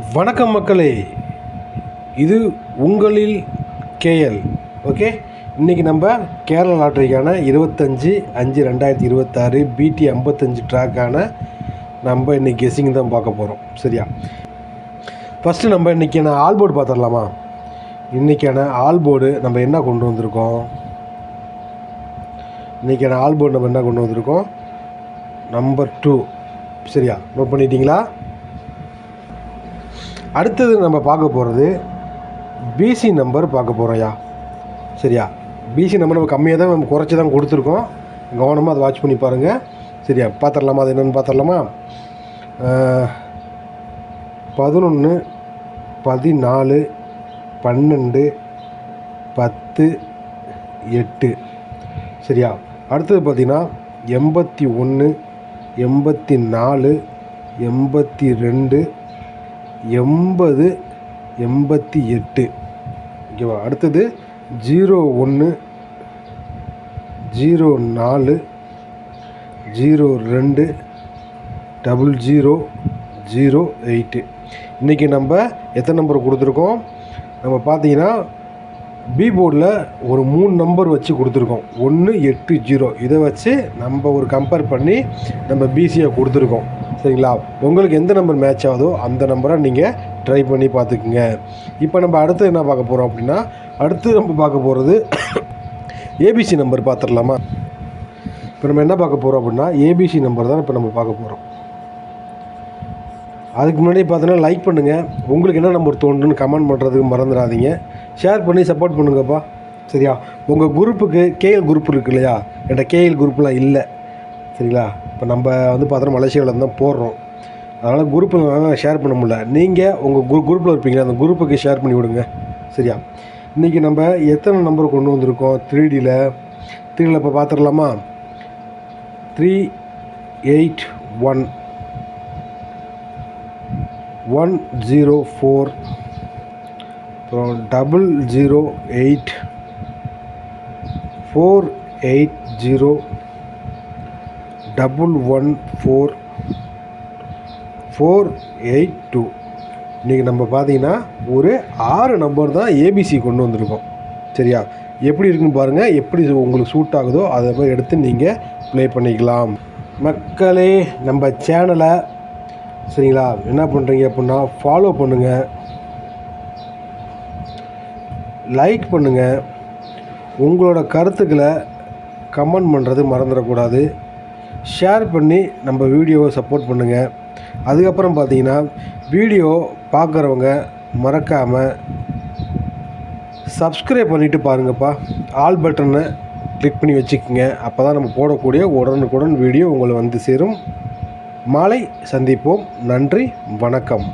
வணக்கம் மக்களே, இது உங்களில் கேஎல். ஓகே, இன்றைக்கி நம்ம கேரளா லாட்டரிக்கான 25/5/2026 BT 55 ட்ராக்கான நம்ம இன்றைக்கி கெஸ்ஸிங் தான் பார்க்க போகிறோம். சரியா, ஃபஸ்ட்டு நம்ம இன்றைக்கான ஆல் போர்டு பார்த்துடலாமா? இன்றைக்கான ஆல் போர்டு நம்ம என்ன கொண்டு வந்திருக்கோம்? இன்றைக்கான ஆல் போர்டு நம்ம என்ன கொண்டு வந்திருக்கோம்? நம்பர் 2. சரியா, நோட் பண்ணிட்டீங்களா? அடுத்தது நம்ம பார்க்க போகிறது பிசி நம்பர் பார்க்க போகிறோம்யா. சரியா, பிசி நம்பர் நம்ம கம்மியாக தான் நம்ம குறைச்சி தான் கொடுத்துருக்கோம். கவனமாக அதை வாட்ச் பண்ணி பாருங்கள். சரியா, பார்த்துடலாமா? அது என்னென்னு பார்த்துடலாமா? 11 14 12 10 8. சரியா, அடுத்தது பார்த்திங்கன்னா 81 84 82 80 88. ஓகேவா? அடுத்தது 01 04 02 00 08. இன்றைக்கி நம்ம எத்தனை நம்பர் கொடுத்துருக்கோம்? நம்ம பார்த்தீங்கன்னா பி போர்டில் ஒரு 3 நம்பர் வச்சு கொடுத்துருக்கோம். 1 8 0. இதை வச்சு நம்ம ஒரு கம்பேர் பண்ணி நம்ம பிசியை கொடுத்துருக்கோம். சரிங்களா, உங்களுக்கு எந்த நம்பர் மேட்ச் ஆகுதோ அந்த நம்பரை நீங்கள் ட்ரை பண்ணி பார்த்துக்குங்க. இப்போ நம்ம அடுத்து என்ன பார்க்க போகிறோம் அப்படின்னா, அடுத்து நம்ம பார்க்க போகிறது ஏபிசி நம்பர் பார்த்துடலாமா? இப்போ நம்ம என்ன பார்க்க போகிறோம் அப்படின்னா, ஏபிசி நம்பர் தான் இப்போ நம்ம பார்க்க போகிறோம். அதுக்கு முன்னாடி பார்த்தீங்கன்னா லைக் பண்ணுங்கள். உங்களுக்கு என்ன நம்பர் தோணுன்னு கமெண்ட் பண்ணுறதுக்கு மறந்துடாதீங்க. ஷேர் பண்ணி சப்போர்ட் பண்ணுங்கப்பா. சரியா, உங்கள் குரூப்புக்கு கேஎல் குரூப் இருக்குது இல்லையா? என்கிட்ட கேஎல் குரூப்லாம் இல்லை. சரிங்களா, இப்போ நம்ம பார்த்தோன்னா மலேசியாவில் தான் போடுறோம். அதனால் குரூப்பில் ஷேர் பண்ண முடியல. நீங்கள் உங்கள் குரூப்பில் இருப்பீங்களா, அந்த குரூப்புக்கு ஷேர் பண்ணி விடுங்க. சரியா, இன்றைக்கி நம்ம எத்தனை நம்பர் கொண்டு வந்திருக்கோம்? 3Dயில் இப்போ பார்த்துடலாமா? 381 104, அப்புறம் 008 480 114 482. இன்றைக்கி நம்ம பார்த்தீங்கன்னா ஒரு 6 நம்பர் தான் ஏபிசி கொண்டு வந்திருக்கோம். சரியா, எப்படி இருக்குன்னு பாருங்கள். எப்படி உங்களுக்கு சூட் ஆகுதோ அதை மாதிரி எடுத்து நீங்கள் ப்ளே பண்ணிக்கலாம். மக்களே, நம்ம சேனலை சரிங்களா என்ன பண்ணுறீங்க அப்படின்னா ஃபாலோ பண்ணுங்கள், லைக் பண்ணுங்கள், உங்களோட கருத்துக்களை கமெண்ட் பண்ணுறது மறந்துடக்கூடாது. ஷேர் பண்ணி நம்ம வீடியோவை சப்போர்ட் பண்ணுங்கள். அதுக்கப்புறம் பார்த்தீங்கன்னா வீடியோ பார்க்குறவங்க மறக்காமல் சப்ஸ்கிரைப் பண்ணிவிட்டு பாருங்கப்பா. ஆல் பட்டனை கிளிக் பண்ணி வச்சுக்கோங்க. அப்போ தான் நம்ம போடக்கூடிய உடனுக்குடன் வீடியோ உங்களை வந்து சேரும். மாலை சந்திப்போம். நன்றி, வணக்கம்.